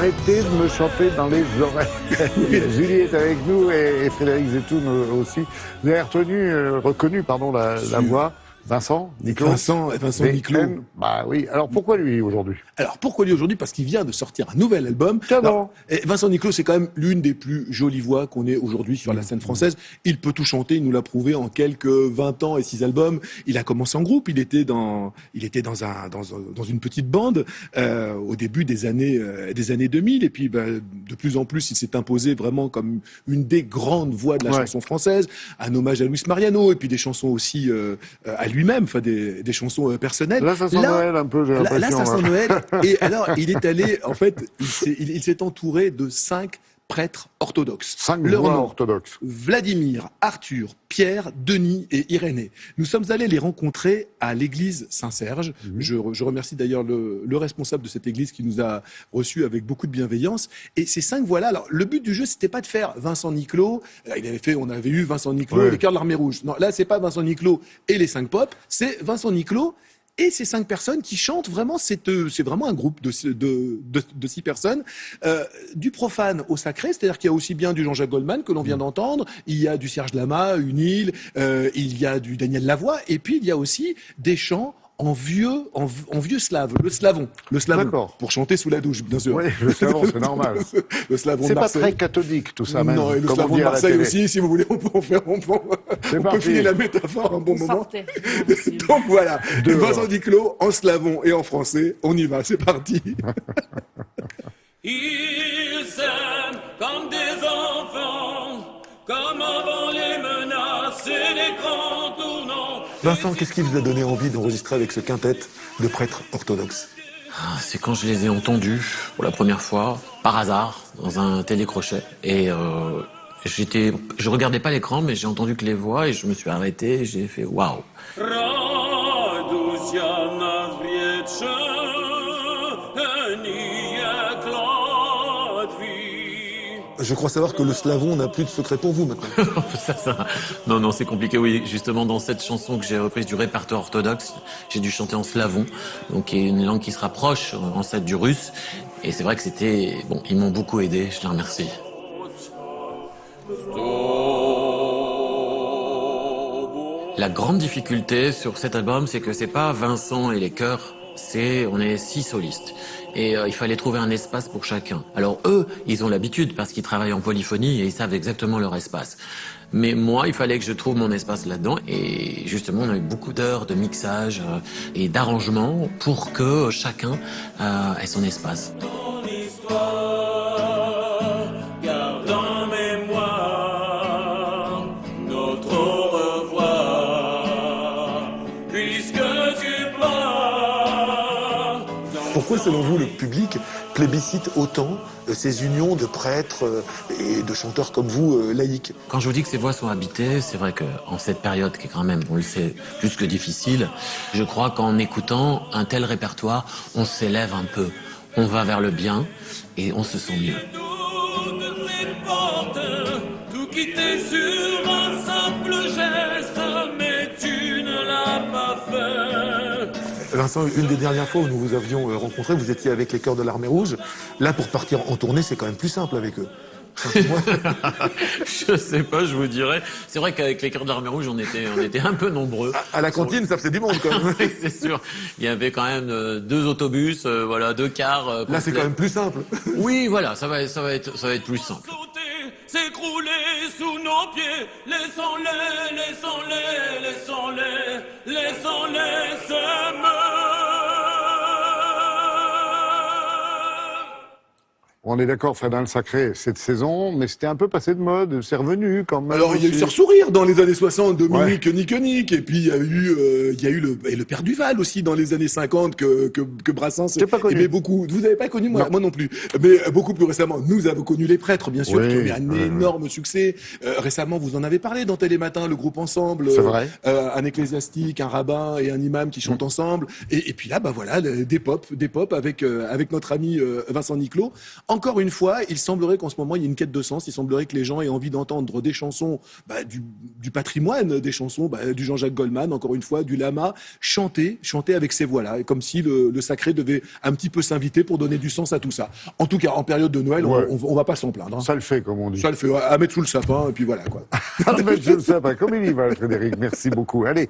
arrêtez de me chanter dans les oreilles. Julie est avec nous et Frédéric Zetoun aussi. Vous avez reconnu la voix. Vincent Niclot. Vincent Niclot. Bah oui. Alors pourquoi lui aujourd'hui? Parce qu'il vient de sortir un nouvel album. Alors, Vincent Niclot, c'est quand même l'une des plus jolies voix qu'on ait aujourd'hui sur la scène française. Il peut tout chanter, il nous l'a prouvé en quelques 20 ans et 6 albums. Il a commencé en groupe, il était dans une petite bande au début des années 2000 et puis de plus en plus, il s'est imposé vraiment comme une des grandes voix de la chanson française, un hommage à Luis Mariano et puis des chansons aussi à lui-même, enfin des chansons personnelles. Là, ça sent Noël un peu, j'ai l'impression. Là, ça sent Noël. Et alors, il est allé, en fait, il s'est entouré de 5 prêtres orthodoxes. 5 voix orthodoxes. Vladimir, Arthur, Pierre, Denis et Irénée. Nous sommes allés les rencontrer à l'église Saint-Serge. Je remercie d'ailleurs le responsable de cette église qui nous a reçus avec beaucoup de bienveillance. Et ces 5 voix-là, alors le but du jeu, c'était pas de faire Vincent Niclot. On avait eu Vincent Niclot et les Chœurs de l'Armée Rouge. Non, là, c'est pas Vincent Niclot et les 5 pop, c'est Vincent Niclot et ces 5 personnes qui chantent vraiment, c'est vraiment un groupe de 6 personnes, du profane au sacré, c'est-à-dire qu'il y a aussi bien du Jean-Jacques Goldman que l'on vient d'entendre, il y a du Serge Lama, une île, il y a du Daniel Lavoie, et puis il y a aussi des chants en vieux slave, le slavon. D'accord. Pour chanter sous la douche, bien sûr. Oui, le slavon, c'est normal. Le slavon c'est de Marseille. pas très catholique, tout ça, même. Non, et le slavon de Marseille aussi, si vous voulez, on peut filer la métaphore un bon moment. Donc voilà, Vincent Niclot en slavon et en français, on y va, c'est parti. Ils s'aiment comme des enfants, comme avant les menaces et les grands tournants. Vincent, qu'est-ce qui vous a donné envie d'enregistrer avec ce quintet de prêtres orthodoxes? C'est quand je les ai entendus pour la première fois, par hasard, dans un télécrochet. Et je regardais pas l'écran, mais j'ai entendu que les voix et je me suis arrêté et j'ai fait waouh. Je crois savoir que le slavon n'a plus de secret pour vous maintenant. Non, c'est compliqué, oui. Justement, dans cette chanson que j'ai reprise du répertoire orthodoxe, j'ai dû chanter en slavon, donc qui est une langue qui se rapproche, ancêtre du russe. Et c'est vrai que ils m'ont beaucoup aidé, je les remercie. La grande difficulté sur cet album, c'est que c'est pas Vincent et les chœurs, on est 6 solistes. Et il fallait trouver un espace pour chacun. Alors eux, ils ont l'habitude parce qu'ils travaillent en polyphonie et ils savent exactement leur espace. Mais moi, il fallait que je trouve mon espace là-dedans. Et justement, on a eu beaucoup d'heures de mixage et d'arrangement pour que chacun ait son espace. Pourquoi, selon vous, le public plébiscite autant ces unions de prêtres et de chanteurs comme vous, laïcs? Quand je vous dis que ces voix sont habitées, c'est vrai qu'en cette période qui est quand même, on le sait, plus que difficile, je crois qu'en écoutant un tel répertoire, on s'élève un peu. On va vers le bien et on se sent mieux. Tout quitter sur un simple geste, mais tu ne l'as pas fait. Vincent, une des dernières fois où nous vous avions rencontré, vous étiez avec les Chœurs de l'Armée Rouge. Là, pour partir en tournée, c'est quand même plus simple avec eux. Je sais pas, je vous dirais. C'est vrai qu'avec les Chœurs de l'Armée Rouge, on était un peu nombreux. À la cantine, ça faisait du monde quand même. C'est sûr. Il y avait quand même 2 autobus, 2 cars. Là, c'est quand même plus simple. Oui, voilà, ça va être plus simple. S'écrouler sous nos pieds, laissons-les s'aimer. On est d'accord, Fred, le sacré, cette saison, mais c'était un peu passé de mode, c'est revenu quand même. Alors, il y a eu Sœur Sourire dans les années 60, Dominique Nick, et puis il y a eu le Père Duval aussi dans les années 50 que Brassens aimait beaucoup. Vous n'avez pas connu, moi non plus. Mais beaucoup plus récemment, nous avons connu les Prêtres, bien sûr, qui ont eu un énorme succès. Récemment, vous en avez parlé dans Télématin, le groupe ensemble. C'est vrai. Un ecclésiastique, un rabbin et un imam qui chantent ensemble. Et puis là, voilà, des pop avec notre ami Vincent Niclot. encore une fois, il semblerait qu'en ce moment, il y ait une quête de sens. Il semblerait que les gens aient envie d'entendre des chansons du patrimoine, des chansons du Jean-Jacques Goldman, encore une fois, du Lama, chanter avec ces voix-là, comme si le sacré devait un petit peu s'inviter pour donner du sens à tout ça. En tout cas, en période de Noël, Ouais. on va pas s'en plaindre. Hein. Ça le fait, comme on dit. Ça le fait, à mettre sous le sapin, et puis voilà, quoi. À mettre sous le sapin, comme il y va, Frédéric. Merci beaucoup. Allez.